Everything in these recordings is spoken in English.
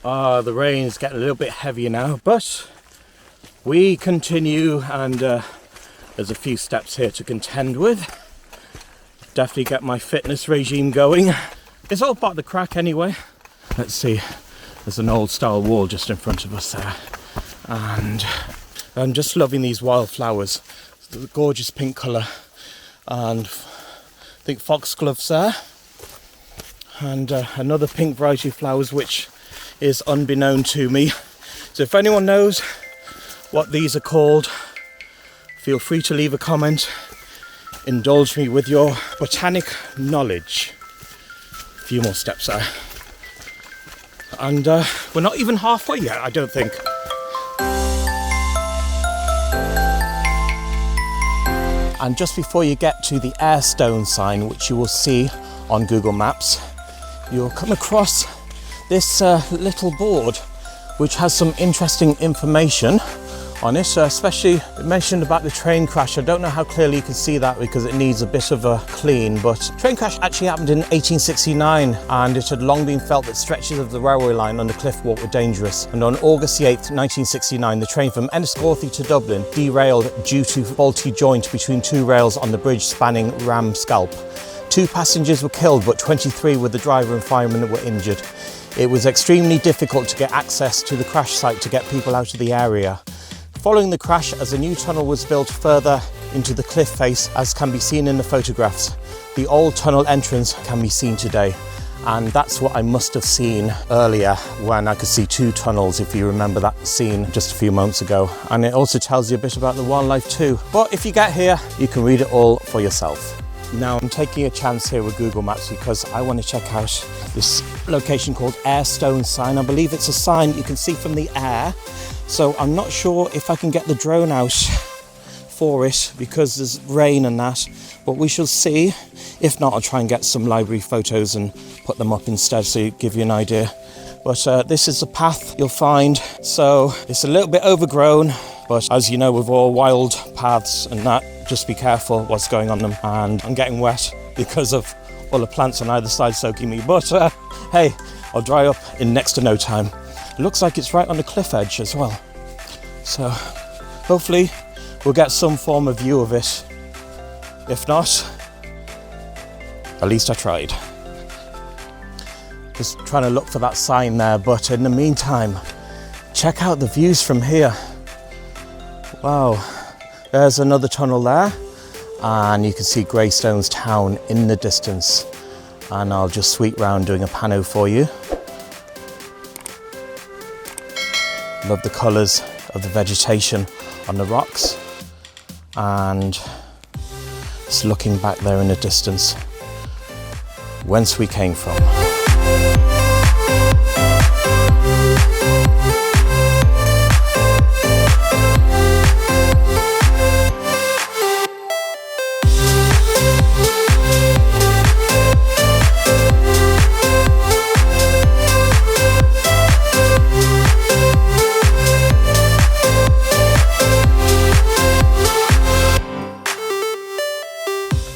The rain's getting a little bit heavier now, but we continue, and there's a few steps here to contend with. Definitely get my fitness regime going. It's all part of the crack anyway. Let's see, there's an old style wall just in front of us there, and I'm just loving these wildflowers. The gorgeous pink colour, and I think foxgloves there, and another pink variety of flowers which is unbeknown to me. So if anyone knows what these are called, feel free to leave a comment. Indulge me with your botanic knowledge. A few more steps there, and we're not even halfway yet, I don't think. And just before you get to the Eire stone sign, which you will see on Google Maps, you'll come across this little board which has some interesting information on it, especially it mentioned about the train crash. I don't know how clearly you can see that because it needs a bit of a clean, but train crash actually happened in 1869, and it had long been felt that stretches of the railway line under Cliff Walk were dangerous. And on August the 8th, 1969, the train from Enniscorthy to Dublin derailed due to faulty joint between two rails on the bridge spanning Ramscalp. 2 passengers were killed, but 23 with the driver and fireman were injured. It was extremely difficult to get access to the crash site to get people out of the area. Following the crash, as a new tunnel was built further into the cliff face, as can be seen in the photographs, the old tunnel entrance can be seen today. And that's what I must have seen earlier when I could see 2 tunnels, if you remember that scene just a few moments ago. And it also tells you a bit about the wildlife too. But if you get here, you can read it all for yourself. Now I'm taking a chance here with Google Maps because I want to check out this location called Eire stone sign. I believe it's a sign you can see from the air. So I'm not sure if I can get the drone out for it because there's rain and that, but we shall see. If not, I'll try and get some library photos and put them up instead so you give you an idea. But this is the path you'll find. So it's a little bit overgrown, but as you know with all wild paths and that, just be careful what's going on them. And I'm getting wet because of all the plants on either side soaking me, but hey, I'll dry up in next to no time. It looks like it's right on the cliff edge as well, so hopefully we'll get some form of view of it. If not, at least I tried. Just trying to look for that sign there, but in the meantime, check out the views from here. Wow, there's another tunnel there, and you can see Greystones town in the distance. And I'll just sweep round doing a pano for you. Love the colours of the vegetation on the rocks, and just looking back there in the distance, whence we came from.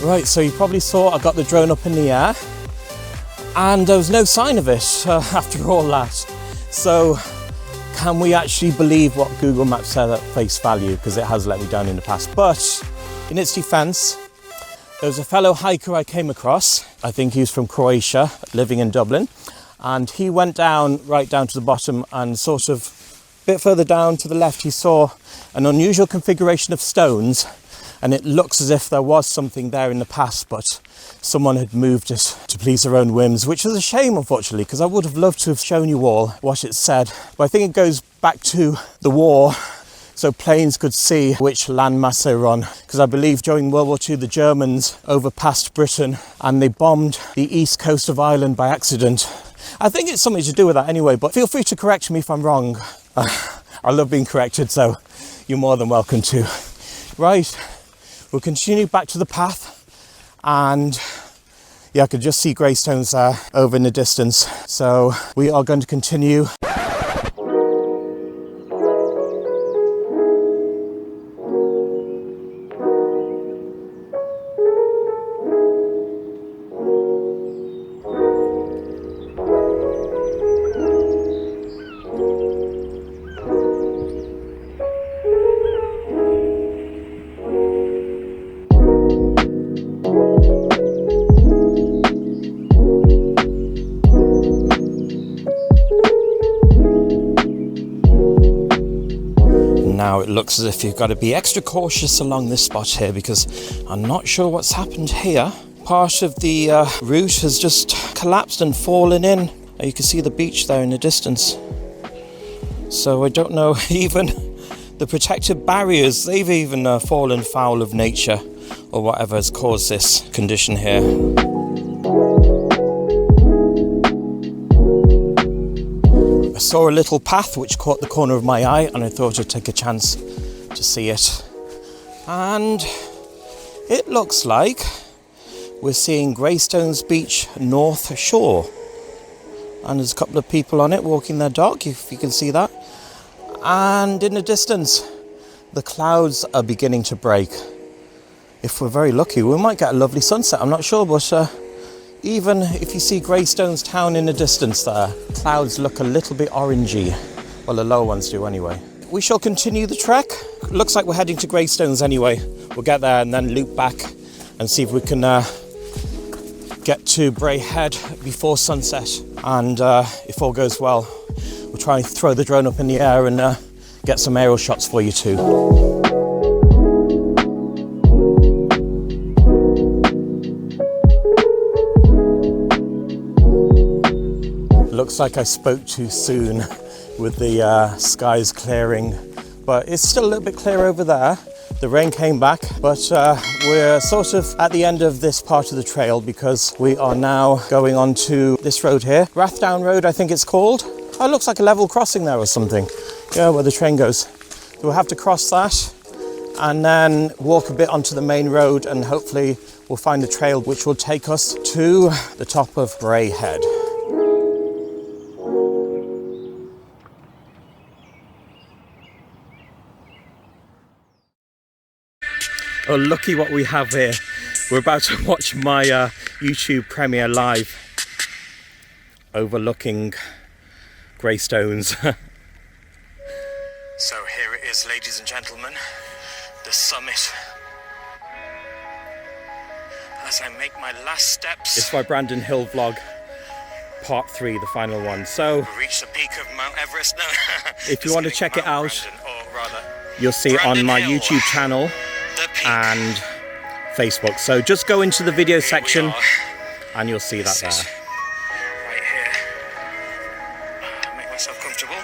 Right, so you probably saw I got the drone up in the air and there was no sign of it after all that. So can we actually believe what Google Maps said at face value? Because it has let me down in the past. But in its defense, there was a fellow hiker I came across. I think he was from Croatia, living in Dublin. And he went down, right down to the bottom, and sort of a bit further down to the left, he saw an unusual configuration of stones. And it looks as if there was something there in the past, but someone had moved it to please their own whims, which was a shame, unfortunately, because I would have loved to have shown you all what it said. But I think it goes back to the war, so planes could see which landmass they were on. Because I believe during World War II, the Germans overpassed Britain and they bombed the east coast of Ireland by accident. I think it's something to do with that anyway, but feel free to correct me if I'm wrong. I love being corrected, so you're more than welcome to. Right. We'll continue back to the path, and yeah, I could just see Greystones there over in the distance. So we are going to continue. it looks as if you've got to be extra cautious along this spot here, because I'm not sure what's happened here. Part of the route has just collapsed and fallen in. You can see the beach there in the distance. So I don't know, even the protective barriers, they've even fallen foul of nature, or whatever has caused this condition here. I saw a little path which caught the corner of my eye, and I thought I'd take a chance to see it. And it looks like we're seeing Greystones Beach North Shore. And there's a couple of people on it walking their dog, if you can see that. And in the distance, the clouds are beginning to break. If we're very lucky, we might get a lovely sunset, I'm not sure, but even if you see Greystones town in the distance there, clouds look a little bit orangey. Well, the lower ones do anyway. We shall continue the trek. Looks like we're heading to Greystones anyway. We'll get there and then loop back and see if we can get to Bray Head before sunset. And if all goes well, we'll try and throw the drone up in the air and get some aerial shots for you too. Looks like I spoke too soon with the skies clearing, but it's still a little bit clear over there. The rain came back, but we're sort of at the end of this part of the trail, because we are now going on to this road here, Rathdown Road I think it's called. Oh, it looks like a level crossing there or something. Yeah, where the train goes. So we'll have to cross that and then walk a bit onto the main road, and hopefully we'll find a trail which will take us to the top of Bray Head. Oh, looky what we have here. We're about to watch my YouTube premiere live, overlooking Greystones. So here it is, ladies and gentlemen, the summit. As I make my last steps. It's my Brandon Hill vlog, part 3, the final one. So we reached the peak of Mount Everest now. If you want to check it out, you'll see it on my YouTube channel and Facebook. So just go into the video section and you'll see that there. Right here. Make myself comfortable.